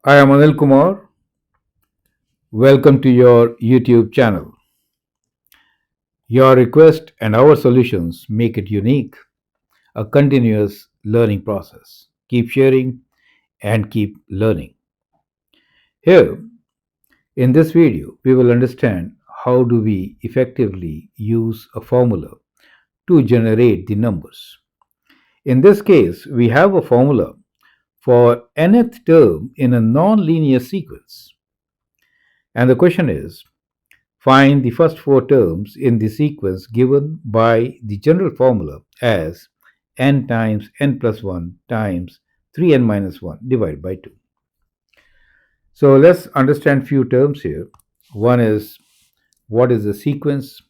I am Anil Kumar. Welcome to your YouTube channel. Your request and our solutions make it unique, a continuous learning process. Keep sharing and keep learning. Here, in this video, we will understand how do we effectively use a formula to generate the numbers. In this case, we have a formula for nth term in a non-linear sequence. And the question is, find the first four terms in the sequence given by the general formula as n times n plus 1 times 3n minus 1 divided by 2. So let's understand few terms here. One is, what is the sequence?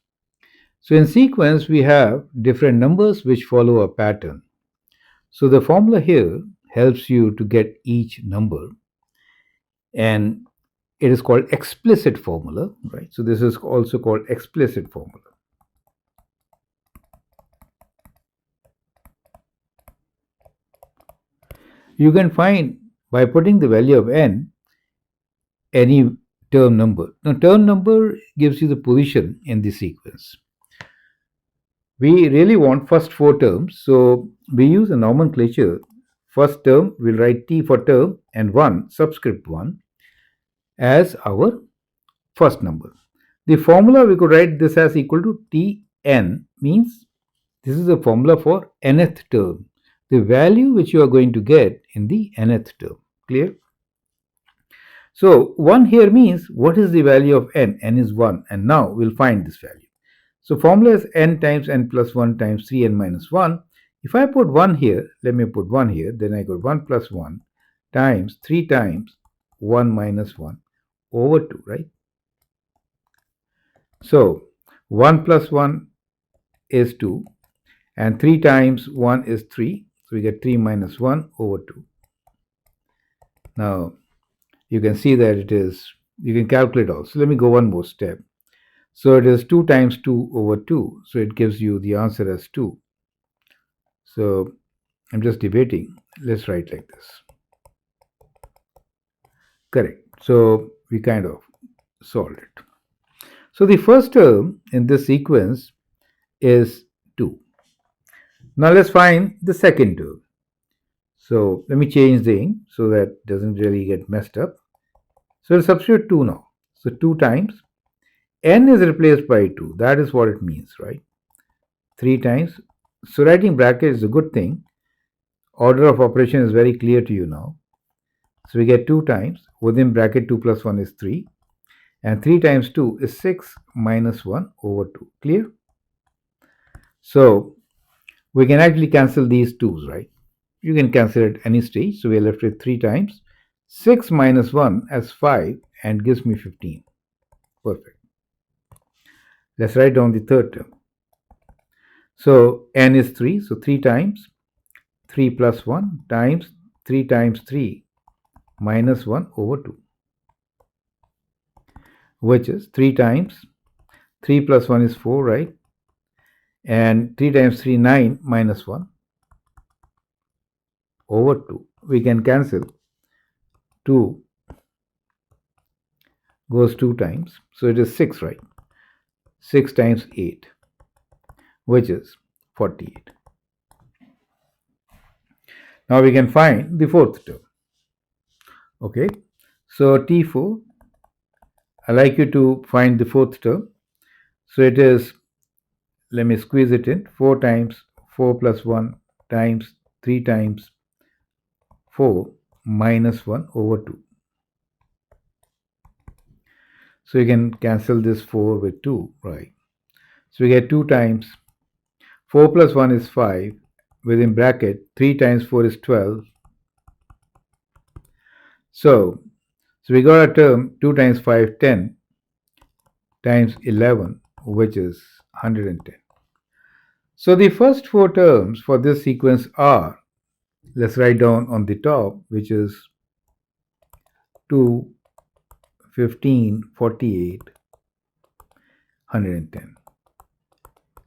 So in sequence we have different numbers which follow a pattern. So the formula here helps you to get each number, and it is called explicit formula, right? So this is also called explicit formula. You can find by putting the value of n any term number. Now term number gives you the position in the sequence. We really want first four terms, so we use a nomenclature. First term, we'll write T for term and 1 subscript 1 as our first number. The formula we could write this as equal to Tn, means this is the formula for nth term, the value which you are going to get in the nth term. Clear? So 1 here means what is the value of n? N is 1, and now we'll find this value. So formula is n times n plus 1 times 3n minus 1. If I put 1 here, let me put 1 here, then I got 1 plus 1 times 3 times 1 minus 1 over 2, right? So 1 plus 1 is 2, and 3 times 1 is 3. So we get 3 minus 1 over 2. Now you can see that it is, you can calculate also. Let me go one more step. So it is 2 times 2 over 2. So it gives you the answer as 2. So I'm just debating. Let's write like this. Correct. So we kind of solved it. So the first term in this sequence is 2. Now let's find the second term. So let me change the ink so that it doesn't really get messed up. So we'll substitute 2 now. So 2 times n is replaced by 2. That is what it means, right? 3 times. So writing bracket is a good thing. Order of operation is very clear to you now. So we get 2 times. Within bracket 2 plus 1 is 3. And 3 times 2 is 6 minus 1 over 2. Clear? So we can actually cancel these 2's, right? You can cancel at any stage. So we are left with 3 times 6 minus 1 as 5 and gives me 15. Perfect. Let's write down the third term. So n is 3. So 3 times 3 plus 1 times 3 times 3 minus 1 over 2, which is 3 times 3 plus 1 is 4, right? And 3 times 3, 9 minus 1 over 2. We can cancel. 2 goes 2 times. So it is 6, right? 6 times 8, which is 48. Now we can find the fourth term. Okay. So T4, I like you to find the fourth term. So it is, let me squeeze it in, 4 times 4 plus 1 times 3 times 4 minus 1 over 2. So you can cancel this 4 with 2, right? So we get 2 times 4 plus 1 is 5, within bracket 3 times 4 is 12. So we got a term 2 times 5, 10 times 11, which is 110. So the first four terms for this sequence are, let's write down on the top, which is to 15, 48, 110.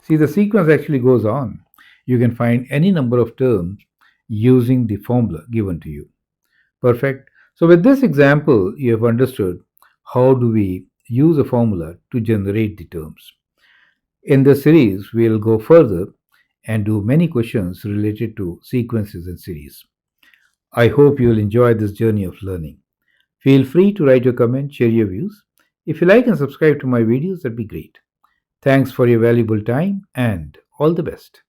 See, the sequence actually goes on. You can find any number of terms using the formula given to you. Perfect. So with this example, you have understood how do we use a formula to generate the terms. In this series, we'll go further and do many questions related to sequences and series. I hope you'll enjoy this journey of learning. Feel free to write your comments, share your views. If you like and subscribe to my videos, that'd be great. Thanks for your valuable time and all the best.